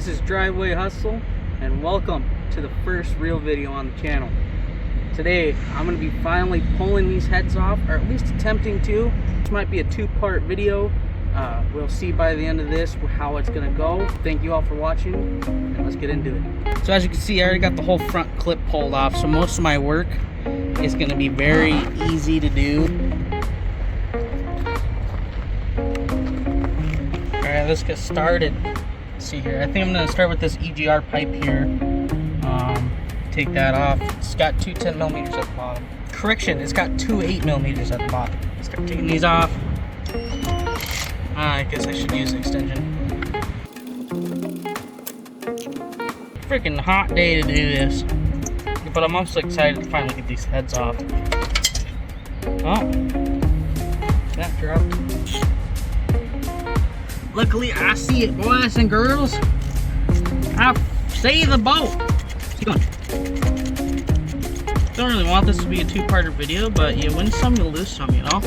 This is Driveway Hustle, and welcome to the first real video on the channel. Today, I'm going to be finally pulling these heads off, or at least attempting to. This might be a two-part video. We'll see by the end of this how it's going to go. Thank you all for watching, and let's get into it. So as you can see, I already got the whole front clip pulled off, so most of my work is going to be very easy to do. Alright, let's get started. Let's see here. I think I'm going to start with this EGR pipe here. Take that off. It's got two 10mm at the bottom. Correction, it's got two 8mm at the bottom. Start taking these off. I guess I should use the extension. Freaking hot day to do this. But I'm also excited to finally get these heads off. Oh, that dropped. Luckily, I see it, boys and girls. I see the boat. Keep going. Don't really want this to be a two-parter video, but you win some, you lose some, you know?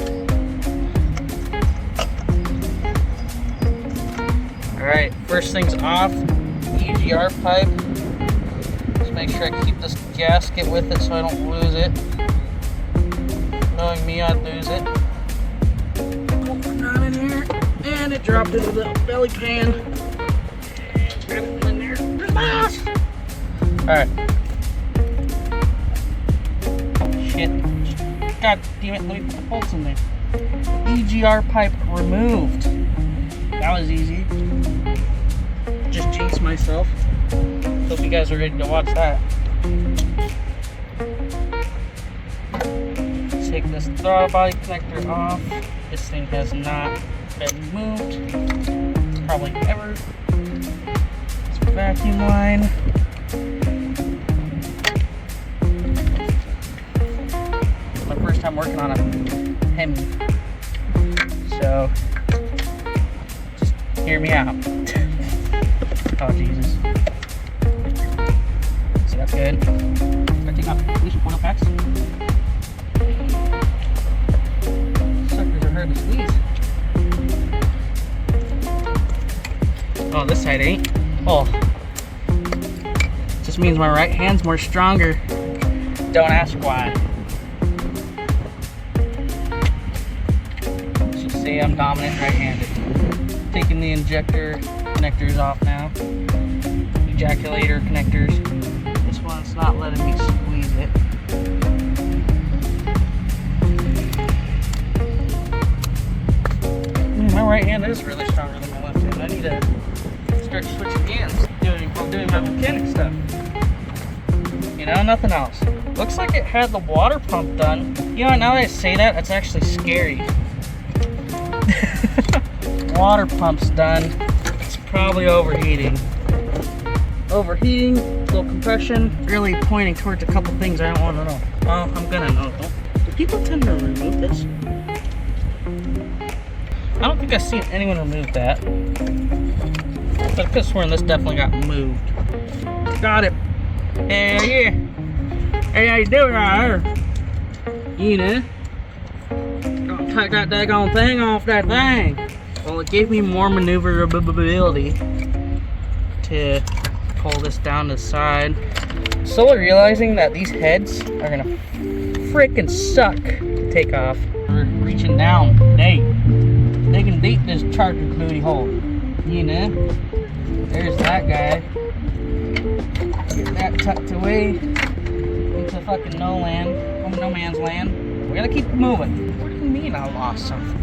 Alright, first thing's off. EGR pipe. Just make sure I keep this gasket with it so I don't lose it. Knowing me, I'd lose it. Not in here. And it dropped into the belly pan. Grab it in there. There's my house! Alright. Shit. God damn it, let me put the bolts in there. EGR pipe removed. That was easy. Just jinxed myself. Hope you guys are ready to watch that. Take this throttle body connector off. This thing has not been moved. Probably ever. This vacuum line. My first time working on a Hemi. So just hear me out. Oh Jesus. So that's good. Start taking off at least one packs. Suckers are hard to squeeze. Oh, this side ain't. Oh. Just means my right hand's more stronger. Don't ask why. Should say I'm dominant right-handed. Taking the injector connectors off now. Ejaculator connectors. This one's not letting me squeeze it. My right hand is really stronger than my left hand. I need to start switching hands while doing my mechanic stuff. You know, nothing else. Looks like it had the water pump done. You know, now that I say that, that's actually scary. Water pump's done. It's probably overheating. Overheating, little compression, really pointing towards a couple things I don't want to know. Well, I'm gonna know though. Do people tend to remove this? I don't think I've seen anyone remove that. But I could have sworn this definitely got moved. Got it. Hey, yeah. Hey, how you doing right here? You know? Gonna take that daggone thing off that thing. Well, it gave me more maneuverability to pull this down to the side. Slowly realizing that these heads are gonna freaking suck to take off. We're reaching down. Digging deep this charger booty hole. You know? There's that guy. Get that tucked away into fucking no man's land. We gotta keep moving. What do you mean I lost something?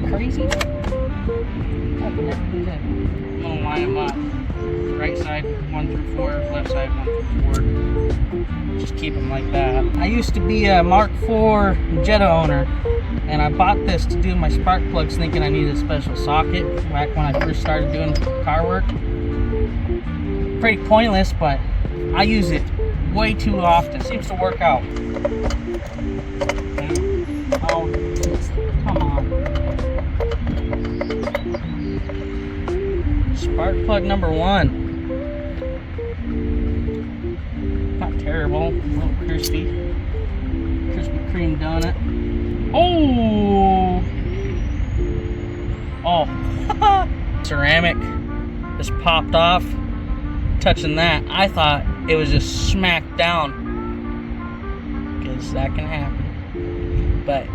Crazy? I can never do that. I'm gonna line them up. Right side 1 through 4, left side 1 through 4. Just keep them like that. I used to be a Mark IV Jetta owner, and I bought this to do my spark plugs thinking I needed a special socket back when I first started doing car work. Pretty pointless, but I use it way too often. Seems to work out. Oh, come on. Spark plug number 1. Not terrible. A little crispy. Krispy Kreme donut. Oh! Oh. Ceramic. just popped off touching that. I thought it was just smacked down, because that can happen. But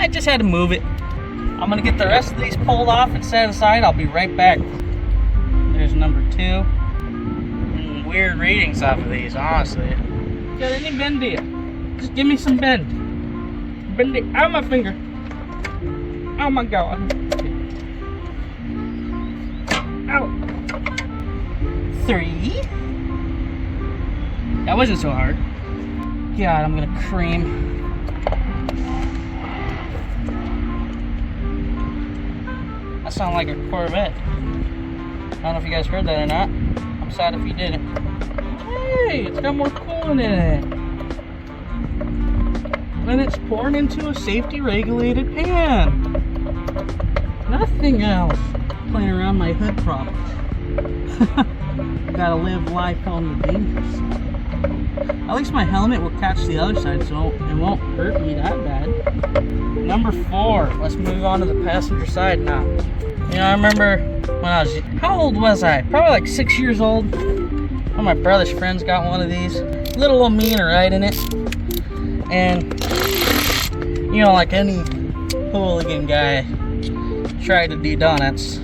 I just had to move it. I'm gonna get the rest of these pulled off and set aside. I'll be right back. There's number 2. Weird readings off of these, honestly. Got any bend here? Just give me some bend. Bend it out of my finger. Oh my god. Out. 3. That wasn't so hard. God, I'm gonna cream. That sounded like a Corvette. I don't know if you guys heard that or not. I'm sad if you didn't. Hey, it's got more coolant in it. And it's poured into a safety regulated pan. Nothing else. Playing around my hood prop. Gotta live life on the dangerous side. At least my helmet will catch the other side, so it won't hurt me that bad. Number 4. Let's move on to the passenger side now. You know, I remember when I was, how old was I? Probably like 6 years old. One of my brother's friends got one of these. Little old me and ride in it. And, you know, like any hooligan guy tried to do donuts.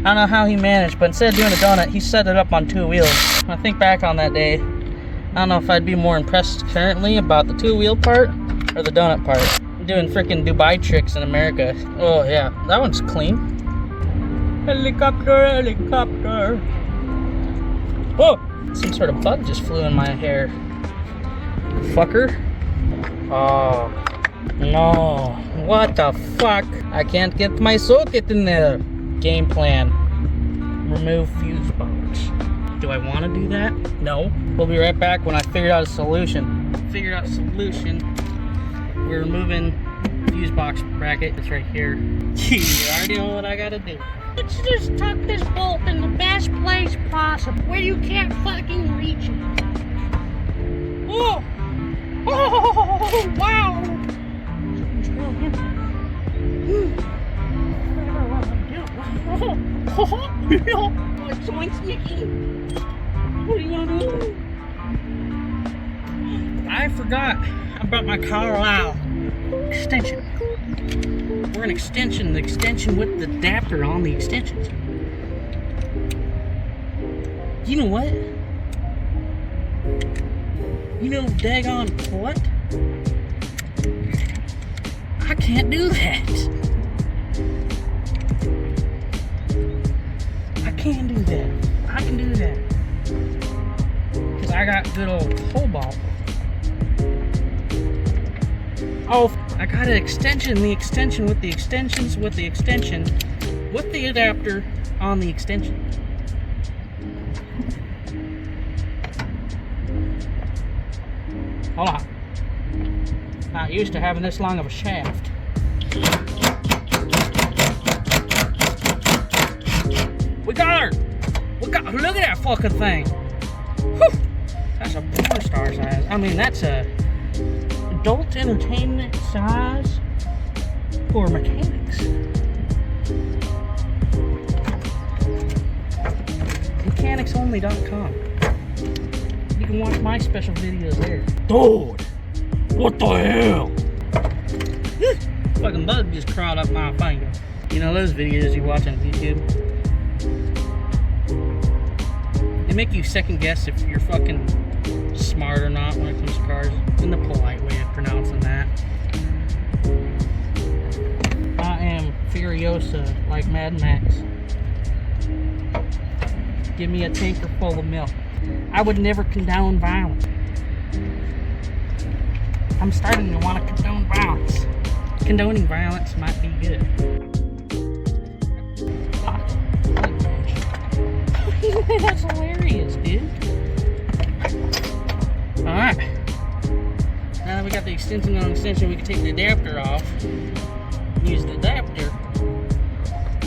I don't know how he managed, but instead of doing a donut, he set it up on 2 wheels. When I think back on that day, I don't know if I'd be more impressed currently about the 2-wheel part or the donut part. I'm doing freaking Dubai tricks in America. Oh yeah, that one's clean. Helicopter, helicopter. Whoa! Some sort of bug just flew in my hair. Fucker. Oh, no. What the fuck? I can't get my socket in there. Game plan. Remove fuse box. Do I want to do that? No. We'll be right back when I figure out a solution. Figured out a solution. We're removing fuse box bracket. It's right here. You already know what I gotta do. Let's just tuck this bolt in the best place possible, where you can't fucking reach it. Oh! Oh, wow! It's so sneaky. What are you gonna do? I forgot about my Carlisle extension. We're an extension, the extension with the adapter on the extensions. You know what? You know daggone what? I can't do that. I can do that. I can do that. Because I got good old cobalt. Oh, I got an extension, the extension with the extensions with the extension with the adapter on the extension. Hold on. Not used to having this long of a shaft. We got her! Look at that fucking thing! Whew. That's a porn star size. I mean, that's a adult entertainment size for mechanics. Mechanicsonly.com. You can watch my special videos there. Dude! What the hell? Fucking bug just crawled up my finger. You know those videos you watch on YouTube? They make you second guess if you're fucking smart or not when it comes to cars. In the polite way of pronouncing that. I am Furiosa like Mad Max. Give me a tanker full of milk. I would never condone violence. I'm starting to want to condone violence. Condoning violence might be good. That's hilarious, dude. Alright. Now that we got the extension on extension, we can take the adapter off. Use the adapter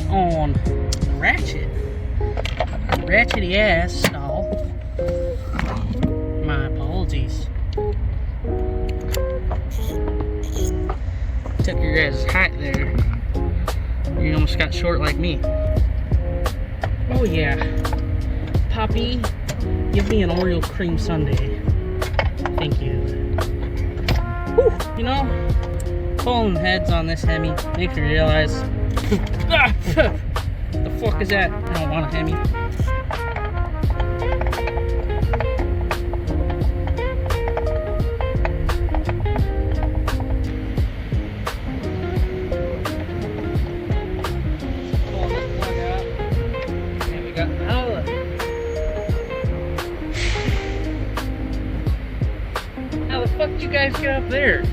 on the ratchet. Ratchety ass stall. My apologies. Took your guys' height there. You almost got short like me. yeah. Poppy, give me an Oreo cream sundae. Thank you. Whew, you know, pulling heads on this Hemi makes me realize. The fuck is that? I don't want a Hemi. Pulling this plug out. And we got how the fuck did you guys get up there?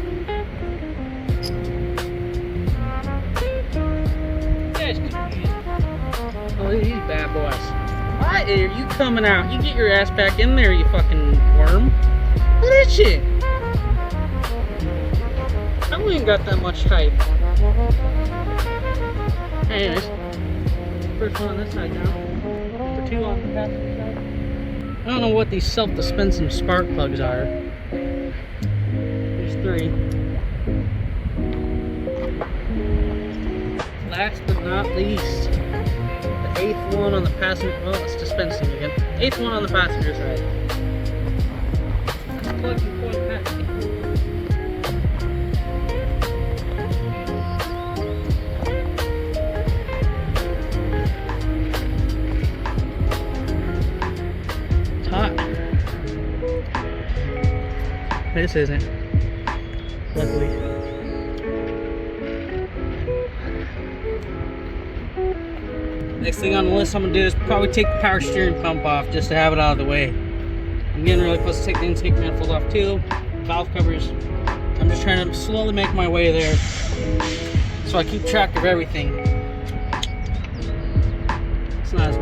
Oh, these bad boys. Why are you coming out? You get your ass back in there, you fucking worm. Look at that shit. I don't even got that much height. Anyways, first one on this side now. For 2 on the passenger side. I don't know what these self-dispensing spark plugs are. There's 3. Last but not least, the 8th one on the passenger. Well, it's dispensing again. 8th one on the passenger side. Plug and coil pack. It's hot. This isn't. Luckily. Next thing on the list I'm gonna do is probably take the power steering pump off just to have it out of the way. I'm getting really close to take the intake manifold off too. Valve covers. I'm just trying to slowly make my way there so I keep track of everything. It's not as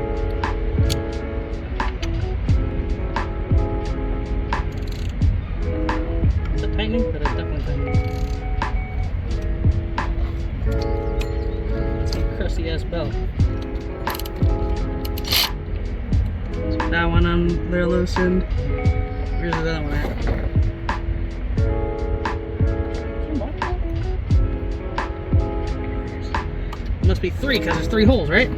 it's a tightening, but it's definitely tightening. It's a crusty ass belt. That one on there loosened. Where's the other one at? It must be 3 because there's 3 holes, right?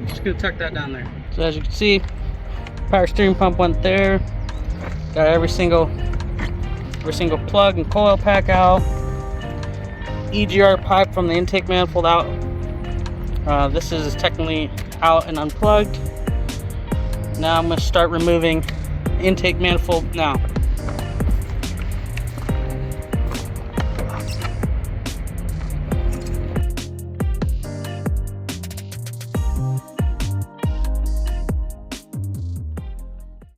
Just gonna tuck that down there. So as you can see, power steering pump went there. Got every single plug and coil pack out. EGR pipe from the intake manifold out. This is technically out and unplugged. Now I'm going to start removing intake manifold. Now